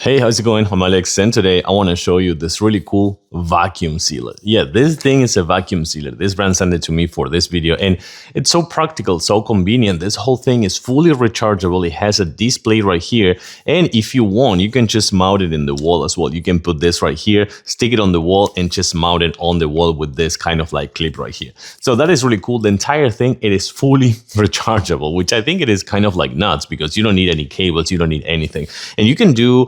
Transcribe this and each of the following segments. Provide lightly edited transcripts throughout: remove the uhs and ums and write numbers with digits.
Hey, how's it going? I'm Alex, and today I want to show you this really cool vacuum sealer. Yeah, this thing is a vacuum sealer. This brand sent it to me for this video, and it's so practical, so convenient. This whole thing is fully rechargeable. It has a display right here, and if you want, you can just mount it in the wall as well. You can put this right here, stick it on the wall, and just mount it on the wall with this kind of like clip right here. So that is really cool. The entire thing, it is fully rechargeable, which I think it is kind of like nuts because you don't need any cables, you don't need anything, and you can do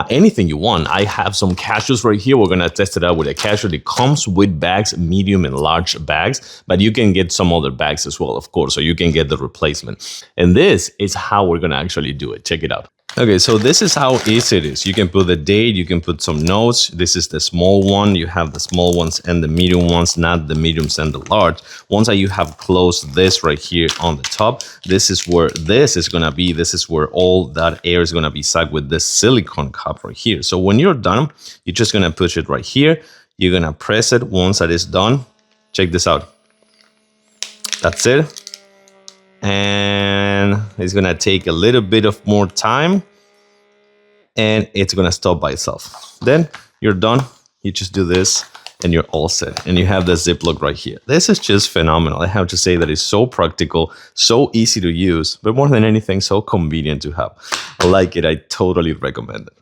anything you want. I have some cashews right here. We're gonna test it out with a cashew. It comes with bags, medium and large bags, but you can get some other bags as well, of course, so you can get the replacement. And this is how we're gonna actually do it. Check it out. Okay, so this is how easy it is. You can put the date, you can put some notes. This is the small one. You have the small ones and the medium ones, not the mediums and the large. Once that you have closed this right here on the top, this is where this is gonna be. This is where all that air is gonna be sucked with this silicone cup right here. So when you're done, you're just gonna push it right here. You're gonna press it. Once that is done, check this out. That's it. And it's gonna take a little bit of more time and it's gonna stop by itself. Then you're done. You just do this and you're all set, and you have the Ziploc right here. This is just phenomenal. I have to say that it's so practical, so easy to use, but more than anything, so convenient to have. I like it. I totally recommend it.